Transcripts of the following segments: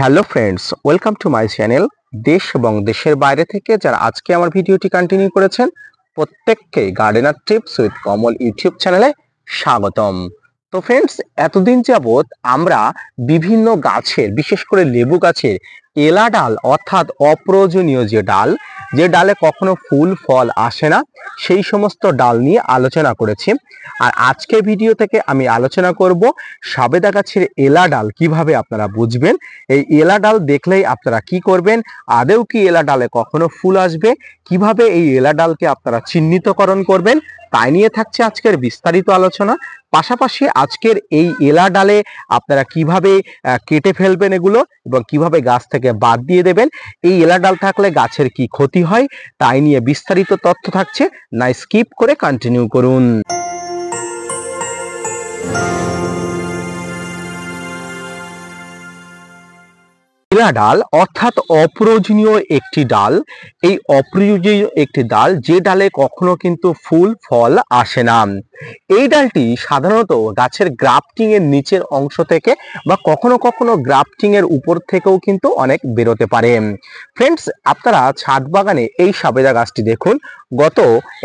Hello friends, welcome to my channel. দেশ এবং দেশের বাইরে থেকে যারা আজকে আমার ভিডিওটি কন্টিনিউ করেছেন প্রত্যেককে gardener tips with Kamal YouTube চ্যানেলে স্বাগতম। তো ফ্রেন্ডস, এতদিন যাবত আমরা বিভিন্ন গাছের, বিশেষ করে লেবু গাছের এলা ডাল অর্থাৎ অপ্রয়োজনীয় যে ডালে কখনো ফুল ফল আসে না, সেই সমস্ত ডাল নিয়ে আলোচনা করেছি। আর আজকে ভিডিও থেকে আমি আলোচনা করব সবেদা গাছের এলা ডাল কিভাবে আপনারা বুঝবেন। এই এলা ডাল দেখলেই আপনারা কি করবেন, আদেও কি এলা ডালে কখনো ফুল আসবে, কিভাবে এই এলা ডালকে আপনারা চিহ্নিতকরণ করবেন, তাই নিয়ে থাকছে আজকের বিস্তারিত আলোচনা। পাশাপাশি আজকের এই এলা ডালে আপনারা কিভাবে কেটে ফেলবেন এগুলো এবং কিভাবে গাছ থেকে বাদ দিয়ে দেবেন, এই এলা ডাল থাকলে গাছের কি ক্ষতি হয়, তাই নিয়ে বিস্তারিত তথ্য থাকছে। না স্কিপ করে কন্টিনিউ করুন। এলা ডাল অর্থাৎ অপ্রয়োজনীয় একটি ডাল। এই অপ্রয়োজনীয় একটি ডাল যে ডালে কখনো কিন্তু ফুল ফল আসে না। এই ডালটি সাধারণত গাছের গ্রাফটিং এর নিচের অংশ থেকে বা কখনো কখনো গ্রাফটিং এর উপর থেকেও কিন্তু অনেক বেরোতে পারে। ফ্রেন্ডস, আপনারা ছাদ বাগানে এই সবেদা গাছটি দেখুন। গত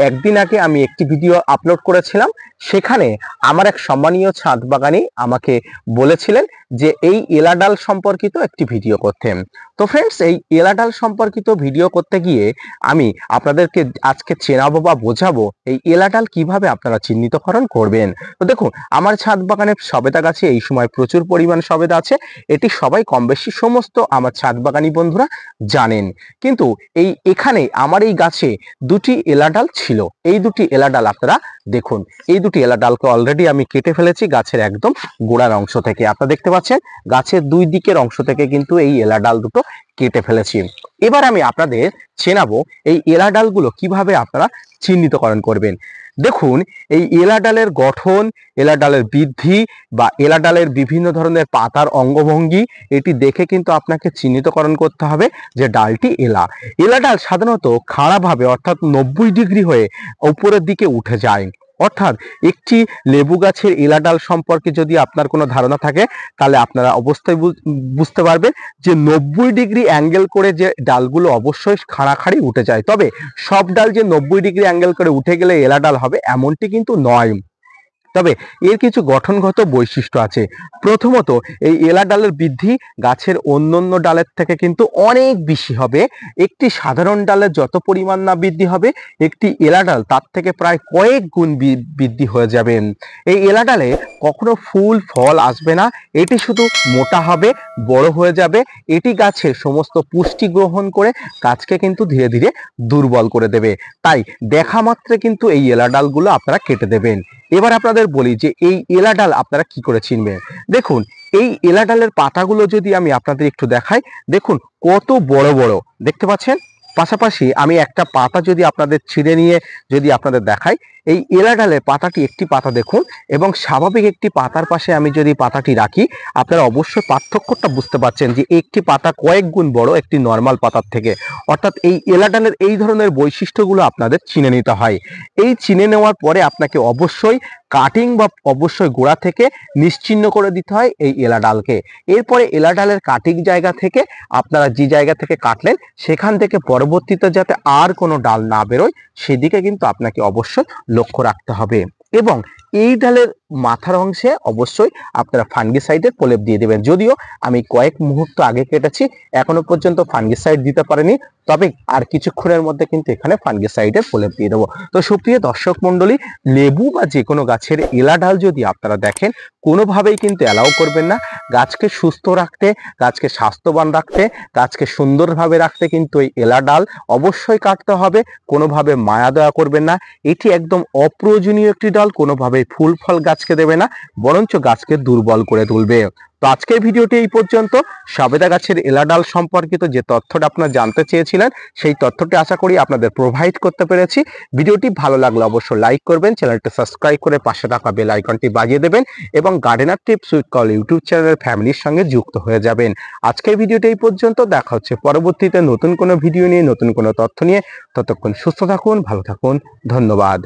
একদিন আগে আমি একটি ভিডিও আপলোড করেছিলাম, সেখানে আমার এক সম্মানীয় ছাদ বাগানি আমাকে বলেছিলেন যে এই এলা ডাল সম্পর্কিত একটি ভিডিও করতে। তো ফ্রেন্ডস, এই এলা ডাল সম্পর্কিত ভিডিও করতে গিয়ে আমি আপনাদেরকে আজকে চেনাবো বা বোঝাবো এই এলা ডাল কিভাবে আপনারা চিহ্নিতকরণ করবেন। তো দেখুন, আমার ছাদ বাগানে সবেদা গাছে এই সময় প্রচুর পরিমাণ সবেদা আছে। এটি সবাই কম বেশি সমস্ত আমার ছাদ বাগানি বন্ধুরা জানেন। কিন্তু এখানে আমার এই গাছে দুটি এলা ডাল ছিল। এই দুটি এলা ডাল আপনারা দেখুন, এই দুটি এলা ডালকে অলরেডি আমি কেটে ফেলেছি গাছের একদম গোড়ার অংশ থেকে। আপনারা দেখতে পাচ্ছেন গাছের দুই দিকের অংশ থেকে কিন্তু এই এলা ডাল দুটো কেটে ফেলেছি। এবার আমি আপনাদের চেনাবো এই এলা ডালগুলো কিভাবে আপনারা চিহ্নিতকরণ করবেন। দেখুন, এই এলা ডালের গঠন, এলা ডালের বৃদ্ধি বা এলা ডালের বিভিন্ন ধরনের পাতার অঙ্গভঙ্গি, এটি দেখে কিন্তু আপনাকে চিহ্নিতকরণ করতে হবে যে ডালটি এলা ডাল সাধারণত খাড়াভাবে অর্থাৎ 90 ডিগ্রি হয়ে উপরের দিকে উঠে যায়। অর্থাৎ একটি লেবু গাছের এলা ডাল সম্পর্কে যদি আপনার কোনো ধারণা থাকে, তাহলে আপনারা অবশ্যই বুঝতে পারবেন যে 90 ডিগ্রি অ্যাঙ্গেল করে যে ডালগুলো অবশ্যই খাড়াখাড়ি উঠে যায়। তবে সব ডাল যে 90 ডিগ্রি অ্যাঙ্গেল করে উঠে গেলে এলা ডাল হবে এমনটি কিন্তু নয়। তবে এর কিছু গঠনগত বৈশিষ্ট্য আছে। প্রথমত, এই এলা ডালের বৃদ্ধি গাছের অন্যান্য ডালের থেকে কিন্তু অনেক বেশি হবে। একটি সাধারণ ডালের যত পরিমাণ না বৃদ্ধি হবে, একটি এলা ডাল তার থেকে প্রায় কয়েক গুণ বৃদ্ধি হয়ে যাবে। এই এলা ডালে কখনো ফুল ফল আসবে না, এটি শুধু মোটা হবে, বড় হয়ে যাবে। এটি গাছের সমস্ত পুষ্টি গ্রহণ করে গাছকে কিন্তু ধীরে ধীরে দুর্বল করে দেবে। তাই দেখা মাত্রে কিন্তু এই এলা ডালগুলো আপনারা কেটে দেবেন। এবার আপনাদের বলি যে এই এলা ডাল আপনারা কি করে চিনবেন। দেখুন, এই এলা ডালের পাতাগুলো যদি আমি আপনাদের একটু দেখাই, দেখুন কত বড় বড় দেখতে পাচ্ছেন। পাশাপাশি আমি একটা পাতা যদি আপনাদের ছিঁড়ে নিয়ে যদি আপনাদের দেখাই, এই এলা ডালের পাতাটি একটি পাতা দেখুন এবং স্বাভাবিক একটি পাতার পাশে আমি যদি পাতাটি রাখি, আপনারা অবশ্যই পার্থক্যটা বুঝতে পারছেন যে একটি পাতা কয়েক গুণ বড় একটি নর্মাল পাতার থেকে। অর্থাৎ এই এলা ডালের এই ধরনের বৈশিষ্ট্যগুলো আপনাদের চিনে নিতে হয়। এই চিনে নেওয়ার পরে আপনাকে অবশ্যই কাটিং বা অবশ্যই গোড়া থেকে নিশ্চিহ্ন করে দিতে হয় এই এলা ডালকে। এরপরে এলা ডালের কাটিং জায়গা থেকে আপনারা যে জায়গা থেকে কাটলেন সেখান থেকে পরবর্তীতে যাতে আর কোনো ডাল না বেরোয় সেদিকে কিন্তু আপনাকে অবশ্যই লক্ষ্য রাখতে হবে। এবং এই ডালের মাথার অংশে অবশ্যই আপনারা ফাঙ্গিসাইডের প্রলেপ দিয়ে দেবেন। যদিও আমি কয়েক মুহূর্ত আগে কেটেছি, এখনো পর্যন্ত ফাঙ্গিসাইড দিতে পারিনি, তবে আর কিছুক্ষণের মধ্যে কিন্তু এখানে ফাঙ্গিসাইডের প্রলেপ দিয়ে দেবো। তো সুপ্রিয় দর্শক মন্ডলী, লেবু বা যে কোনো গাছের এলা ডাল যদি আপনারা দেখেন, কোনোভাবেই কিন্তু অ্যালাউ করবেন না। গাছকে সুস্থ রাখতে, গাছকে স্বাস্থ্যবান রাখতে, গাছকে সুন্দরভাবে রাখতে কিন্তু এই এলা ডাল অবশ্যই কাটতে হবে। কোনোভাবে মায়া দয়া করবেন না। এটি একদম অপ্রয়োজনীয় একটি ডাল, কোনোভাবে ফুল ফল গাছকে দেবে না, বরঞ্চ গাছকে দুর্বল করে তুলবে। তো আজকের ভিডিওটি এই পর্যন্ত। সবেদা গাছের এলা ডাল সম্পর্কিত যে তথ্যটা আপনারা জানতে চেয়েছিলেন, সেই তথ্যটি আশা করি আপনাদের প্রোভাইড করতে পেরেছি। ভিডিওটি ভালো লাগলে অবশ্যই লাইক করবেন, চ্যানেলটি সাবস্ক্রাইব করে পাশে থাকা বেল আইকনটি বাজিয়ে দেবেন এবং gardener tips with Kamal YouTube চ্যানেলের ফ্যামিলির সঙ্গে যুক্ত হয়ে যাবেন। আজকের ভিডিওটি এই পর্যন্ত। দেখা হচ্ছে পরবর্তীতে নতুন কোনো ভিডিও নিয়ে, নতুন কোনো তথ্য নিয়ে। ততক্ষণ সুস্থ থাকুন, ভালো থাকুন, ধন্যবাদ।